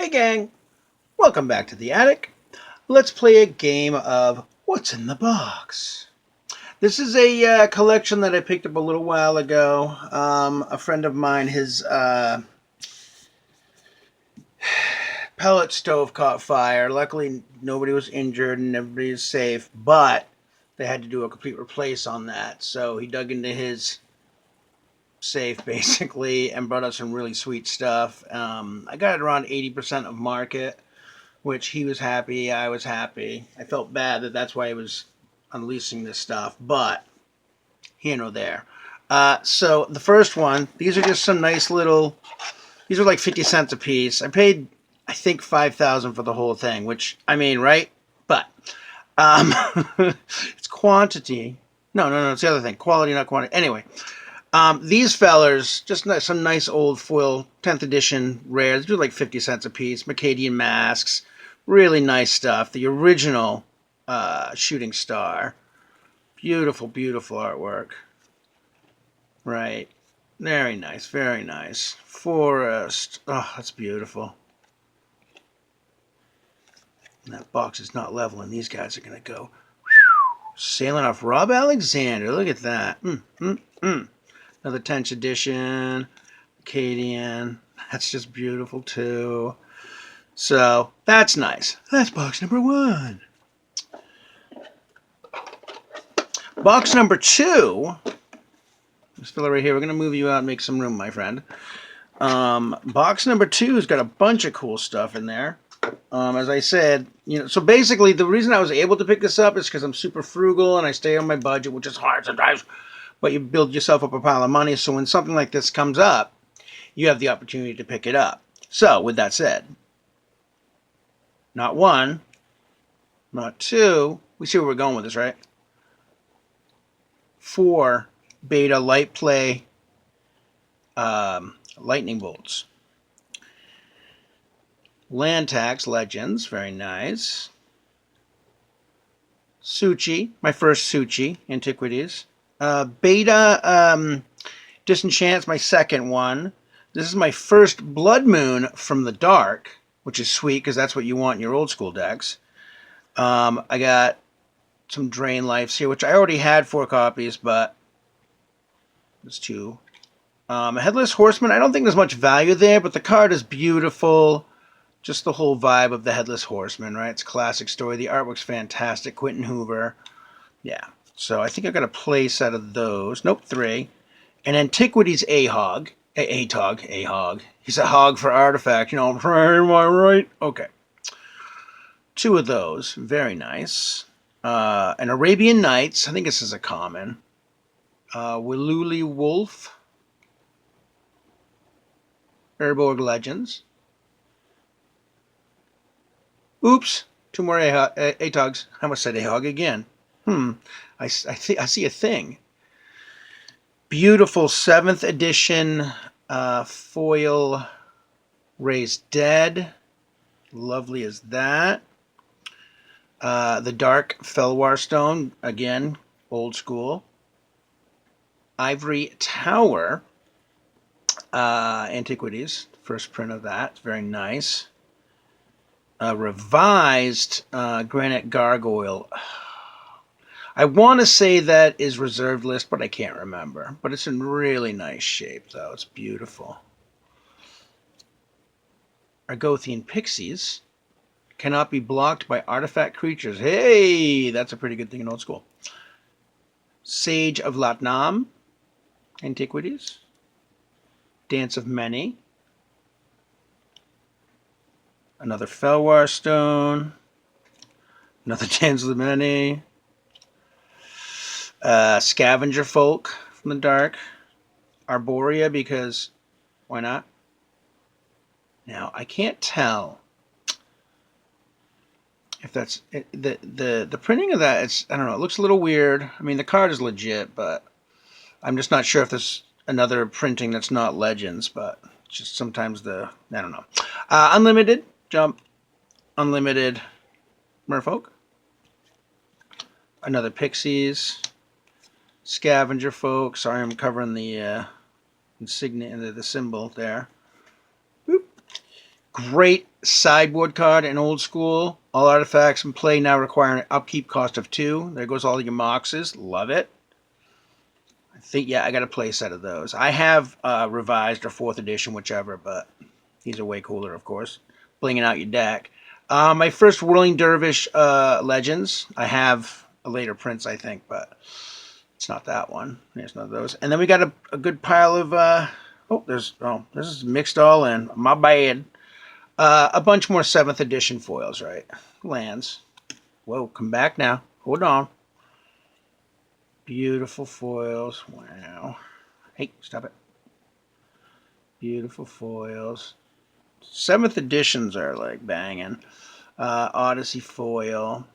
Hey gang, welcome back to the attic. Let's play a game of What's in the Box. This is a collection that I picked up a little while ago. A friend of mine, his pellet stove caught fire. Luckily, nobody was injured and everybody is safe, but they had to do a complete replace on that. So he dug into his safe basically and brought us some really sweet stuff. I got it around 80% of market, which he was happy, I was happy. I felt bad that that's why he was unleashing this stuff, but here nor there. So the first one, these are just some nice little, these are like 50 cents a piece. I paid, I think, 5,000 for the whole thing, which, I mean, right? But um, it's quantity. No, it's the other thing. Quality, not quantity. Anyway, these fellers, just some nice old foil 10th edition rares. They do like 50 cents a piece. Macadian masks. Really nice stuff. The original shooting star. Beautiful, beautiful artwork. Right. Very nice, very nice. Forest. Oh, that's beautiful. And that box is not level, and these guys are going to go sailing off. Rob Alexander. Look at that. Another 10th edition. Acadian. That's just beautiful too. So that's nice. That's box number one. Box number two. This fella right here. We're gonna move you out and make some room, my friend. Box number two has got a bunch of cool stuff in there. As I said, so basically the reason I was able to pick this up is because I'm super frugal and I stay on my budget, which is hard sometimes. But you build yourself up a pile of money, so when something like this comes up, you have the opportunity to pick it up. So, with that said, not one, not two, we see where we're going with this, right? 4 beta light play lightning bolts. Land Tax Legends, very nice. Suchi, my first Suchi, Antiquities. Beta Disenchant's my second one. This is my first Blood Moon from the Dark, which is sweet because that's what you want in your old school decks. I got some Drain Lives here, which I already had 4 copies, but there's 2. A Headless Horseman, I don't think there's much value there, but the card is beautiful. Just the whole vibe of the Headless Horseman, right? It's a classic story. The artwork's fantastic. Quentin Hoover. Yeah. So I think I got a play set of those. Nope, 3. And Antiquities Ahog. Ahog. He's a hog for artifact. Am I right? Okay. 2 of those. Very nice. An Arabian Nights. I think this is a common. Willuli Wolf. Erborg Legends. Oops. 2 more Atogs. I almost said Ahog again. I see a thing. Beautiful 7th edition foil Raised Dead. Lovely as that. The Dark Felwar Stone. Again, old school. Ivory Tower. Antiquities. First print of that. It's very nice. Revised Granite Gargoyle. I want to say that is reserved list, but I can't remember. But it's in really nice shape, though. It's beautiful. Argothian Pixies cannot be blocked by artifact creatures. Hey, that's a pretty good thing in old school. Sage of Latnam. Antiquities. Dance of Many. Another Felwar Stone. Another Dance of the Many. Scavenger Folk from the Dark. Arborea, because why not? Now, I can't tell if that's the printing of that. It's, I don't know, it looks a little weird. I mean, the card is legit, but I'm just not sure if there's another printing that's not Legends, but just sometimes I don't know. Unlimited Jump. Unlimited Merfolk. Another Pixies. Scavenger Folk. Sorry, I'm covering the insignia, the symbol there. Boop. Great sideboard card in Old School. All artifacts in play now require an upkeep cost of 2. There goes all your Moxes. Love it. I think, yeah, I got a play set of those. I have revised or 4th edition, whichever, but these are way cooler, of course. Blinging out your deck. My first Whirling Dervish Legends. I have a later prints, I think, but it's not that one. There's none of those. And then we got a good pile of... this is mixed all in. My bad. A bunch more 7th edition foils, right? Lands. Whoa, come back now. Hold on. Beautiful foils. Wow. Hey, stop it. Beautiful foils. 7th editions are like banging. Odyssey foil.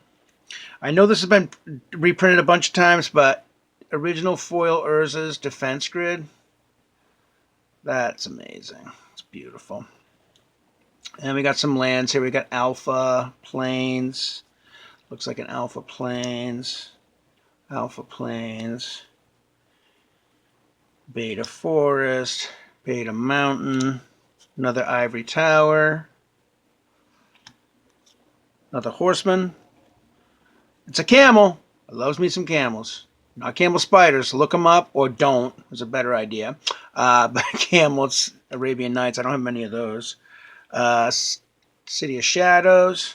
I know this has been reprinted a bunch of times, but original foil Urza's Defense Grid. That's amazing. It's beautiful. And we got some lands here. We got Alpha Plains. Looks like an Alpha Plains. Alpha Plains. Beta Forest. Beta Mountain. Another Ivory Tower. Another Horseman. It's a camel. I loves me some camels. Not camel spiders. Look them up or don't. Is a better idea. But camels, Arabian Nights. I don't have many of those. City of Shadows.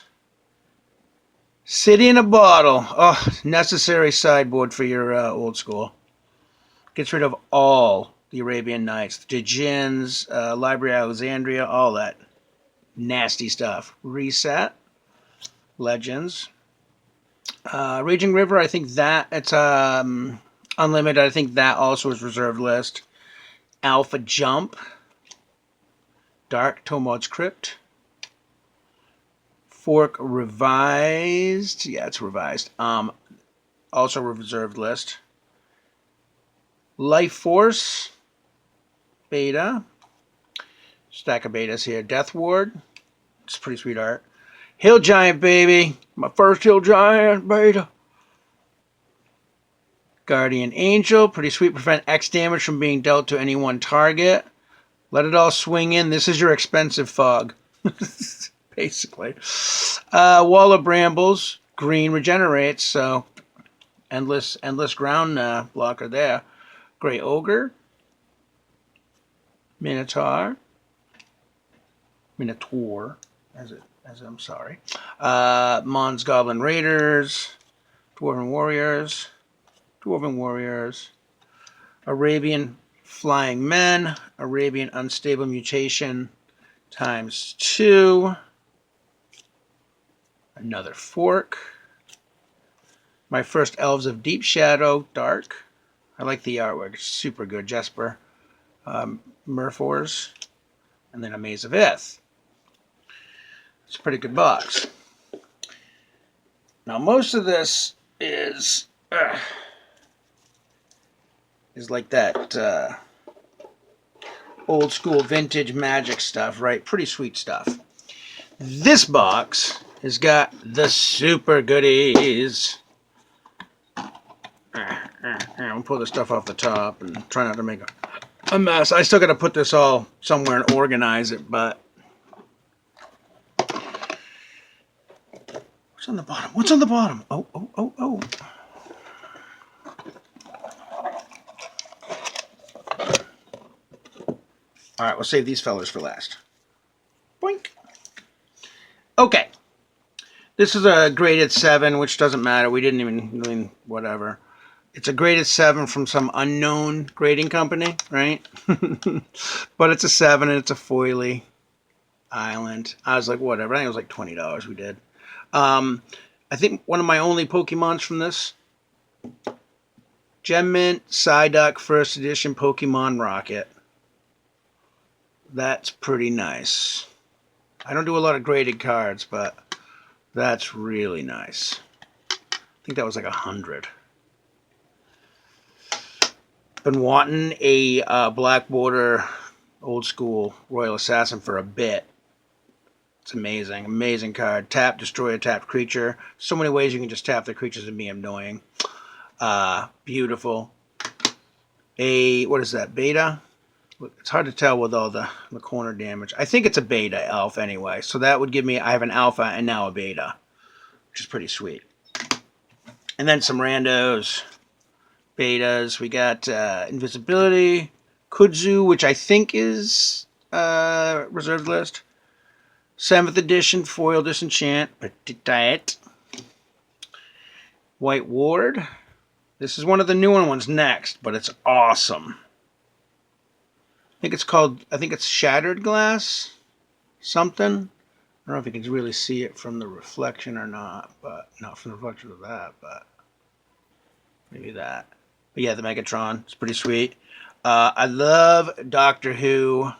City in a Bottle. Oh, necessary sideboard for your Old School. Gets rid of all the Arabian Nights. The Djinns, Library of Alexandria, all that nasty stuff. Reset. Legends. Raging River, I think that it's unlimited. I think that also is reserved list. Alpha Jump. Dark Tomod's Crypt. Fork Revised. Yeah, it's revised. Also reserved list. Life Force. Beta. Stack of betas here. Death Ward. It's pretty sweet art. Hill Giant, baby. My first Hill Giant beta. Guardian Angel. Pretty sweet. Prevent X damage from being dealt to any one target. Let it all swing in. This is your expensive fog. Basically. Wall of Brambles. Green regenerates, so endless ground blocker there. Grey Ogre. Minotaur. I'm sorry. Mons Goblin Raiders. Dwarven Warriors. Arabian Flying Men. Arabian Unstable Mutation ×2. Another Fork. My first Elves of Deep Shadow, Dark. I like the artwork. It's super good. Jesper. Murphors. And then a Maze of Ith. It's a pretty good box. Now, most of this is like that old school vintage Magic stuff, right? Pretty sweet stuff. This box has got the super goodies. I'll pull this stuff off the top and try not to make a mess. I still got to put this all somewhere and organize it, but what's on the bottom? What's on the bottom? Oh. All right, we'll save these fellers for last. Boink. Okay. This is a graded 7, which doesn't matter. We didn't even, whatever. It's a graded 7 from some unknown grading company, right? But it's a 7 and it's a foily island. I was like, whatever. I think it was like $20 we did. I think one of my only Pokemons from this. Gem Mint, Psyduck, first edition Pokemon Rocket. That's pretty nice. I don't do a lot of graded cards, but that's really nice. I think that was like 100. Been wanting a black border old school Royal Assassin for a bit. It's amazing. Amazing card. Tap, destroy a tapped creature. So many ways you can just tap the creatures and be annoying. Beautiful. What is that? Beta? It's hard to tell with all the corner damage. I think it's a beta alpha anyway. So that would give me, I have an alpha and now a beta, which is pretty sweet. And then some randos, betas. We got Invisibility, Kudzu, which I think is reserved list. 7th edition foil disenchant, Petit Diet. White Ward. This is one of the newer ones next, but it's awesome. I think it's Shattered Glass, something. I don't know if you can really see it from the reflection or not, but not from the reflection of that, but maybe that. But yeah, the Megatron, it's pretty sweet. I love Doctor Who.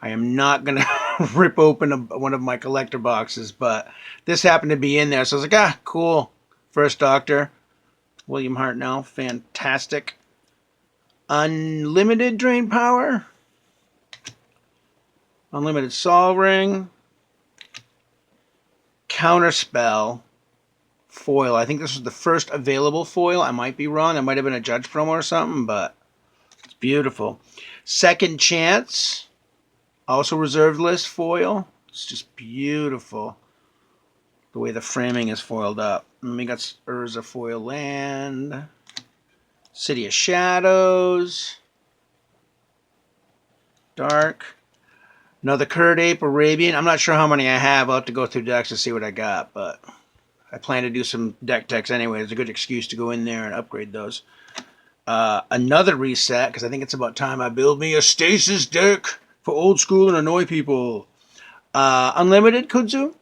I am not going to rip open one of my collector boxes, but this happened to be in there, so I was like, cool. First Doctor. William Hartnell, fantastic. Unlimited Drain Power. Unlimited Sol Ring. Counterspell. Foil. I think this was the first available foil. I might be wrong. It might have been a Judge promo or something, but it's beautiful. Second Chance. Also reserved list foil. It's just beautiful. The way the framing is foiled up. And we got Urza Foil Land. City of Shadows. Dark. Another Curd Ape Arabian. I'm not sure how many I have. I'll have to go through decks to see what I got, but I plan to do some deck techs anyway. It's a good excuse to go in there and upgrade those. Another reset, because I think it's about time I build me a stasis deck for old school and annoy people. Unlimited Kudzu.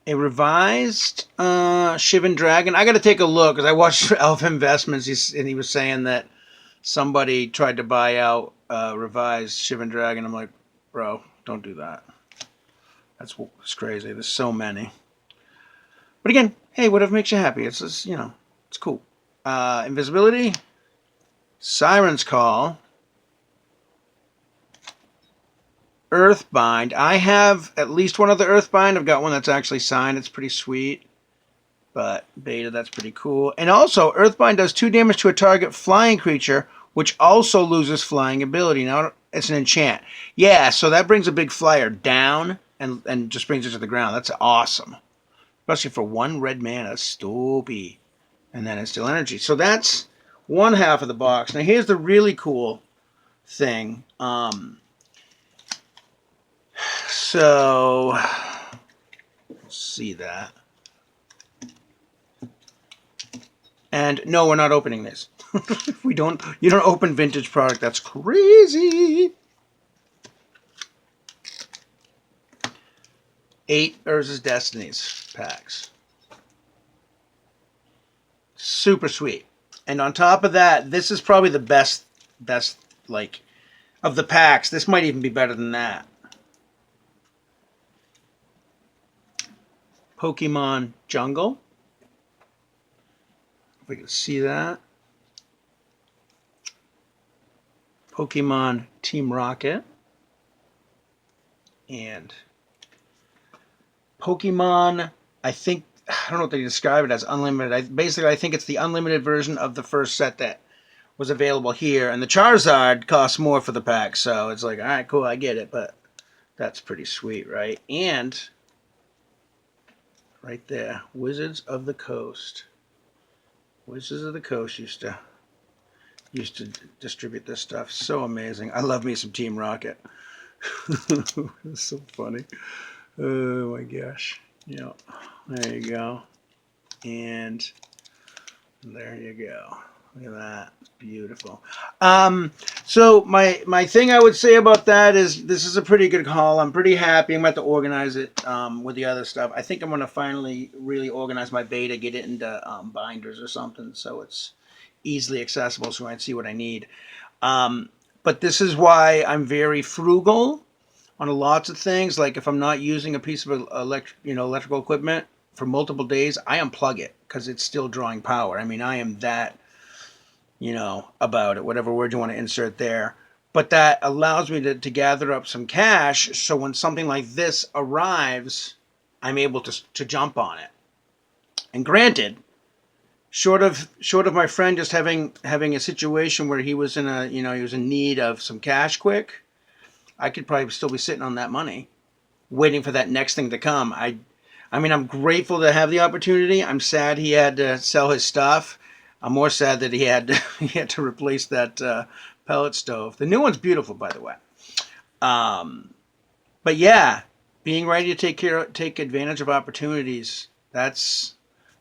A revised Shivan Dragon. I got to take a look, because I watched Alpha Investments, and he was saying that somebody tried to buy out revised Shivan Dragon. I'm like, bro, don't do that. That's crazy. There's so many. But again, hey, whatever makes you happy. It's just, it's cool. Invisibility. Siren's Call. Earthbind. I have at least one other Earthbind. I've got one that's actually signed. It's pretty sweet. But beta, that's pretty cool. And also, Earthbind does 2 damage to a target flying creature, which also loses flying ability. Now, it's an enchant. Yeah, so that brings a big flyer down and just brings it to the ground. That's awesome. Especially for 1 red mana. Stupid. And then it's still energy. So that's one half of the box. Now, here's the really cool thing. So, see that. And no, we're not opening this. You don't open vintage product. That's crazy. 8 Urza's Destinies packs. Super sweet. And on top of that, this is probably the best like of the packs. This might even be better than that. Pokemon Jungle. If we can see that. Pokemon Team Rocket. And Pokemon, I don't know what they describe it as, unlimited. I think it's the unlimited version of the first set that was available here. And the Charizard costs more for the pack, so it's like, all right, cool, I get it, but that's pretty sweet, right? And right there, Wizards of the Coast. Wizards of the Coast used to distribute this stuff. So amazing. I love me some Team Rocket. It's so funny. Oh my gosh. Yeah. There you go. And there you go. Look at that. It's beautiful. So my thing I would say about that is this is a pretty good haul. I'm pretty happy. I'm about to organize it with the other stuff. I think I'm going to finally really organize my beta, get it into binders or something so it's easily accessible so I can see what I need. But this is why I'm very frugal on lots of things. Like if I'm not using a piece of electrical equipment for multiple days, I unplug it because it's still drawing power. I mean, I am that, about it, whatever word you want to insert there. But that allows me to gather up some cash so when something like this arrives, I'm able to jump on it. And granted, short of my friend just having a situation where he was in a he was in need of some cash quick, I could probably still be sitting on that money, waiting for that next thing to come. I mean, I'm grateful to have the opportunity. I'm sad he had to sell his stuff. I'm more sad that he had to, he had to replace that pellet stove. The new one's beautiful, by the way. Um, but yeah, being ready to take advantage of opportunities. That's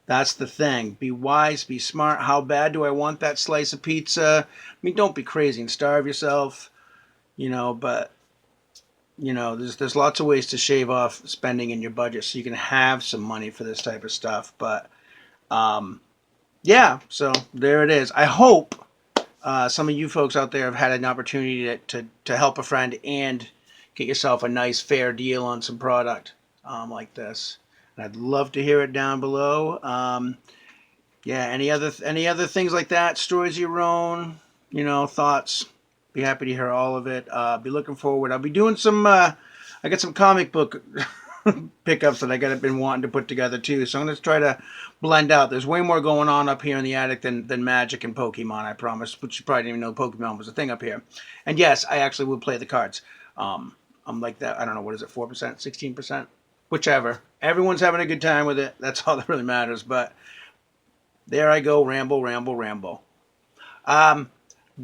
the thing. Be wise, be smart. How bad do I want that slice of pizza? I mean, don't be crazy and starve yourself, but there's lots of ways to shave off spending in your budget so you can have some money for this type of stuff. But yeah, so there it is. I hope some of you folks out there have had an opportunity to help a friend and get yourself a nice fair deal on some product like this. And I'd love to hear it down below. Yeah, any other things like that, stories of your own, thoughts. Be happy to hear all of it. Be looking forward. I'll be doing some. I got some comic book pickups that I been wanting to put together too. So I'm gonna try to blend out. There's way more going on up here in the attic than Magic and Pokemon. I promise. But you probably didn't even know Pokemon was a thing up here. And yes, I actually would play the cards. I'm like that. I don't know, what is it? 4%, 16%, whichever. Everyone's having a good time with it. That's all that really matters. But there I go, ramble, ramble, ramble.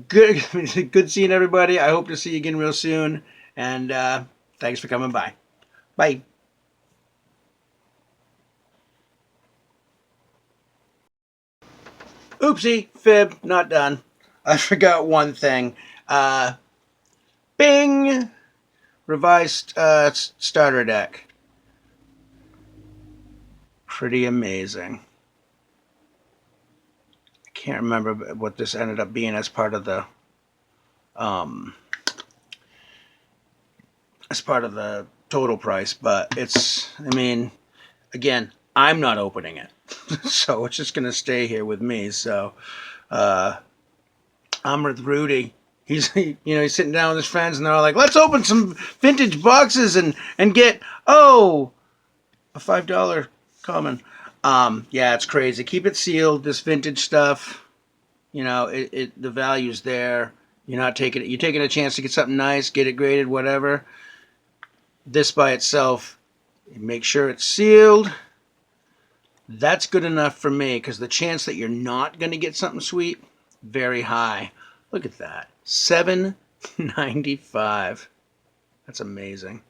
Good, good seeing everybody. I hope to see you again real soon. And thanks for coming by. Bye. Oopsie, fib, not done. I forgot one thing. Bing! Revised starter deck. Pretty amazing. I can't remember what this ended up being as part of the total price, but I mean, again, I'm not opening it. So it's just going to stay here with me. So I'm with Rudy. He's he's sitting down with his friends and they're all like, let's open some vintage boxes and get a $5 common. Yeah, it's crazy. Keep it sealed. This vintage stuff, the value's there. You're taking a chance to get something nice, get it graded, whatever. This by itself, make sure it's sealed. That's good enough for me, because the chance that you're not going to get something sweet, very high. Look at that. $7.95. That's amazing.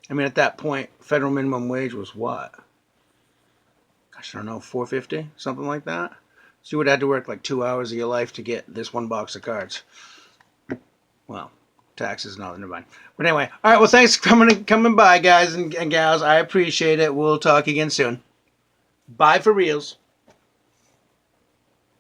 I mean, at that point, federal minimum wage was what? Gosh, I don't know, $4.50, something like that. So you would have had to work like 2 hours of your life to get this one box of cards. Well, taxes, no, never mind. But anyway, all right. Well, thanks for coming by, guys and gals. I appreciate it. We'll talk again soon. Bye for reals.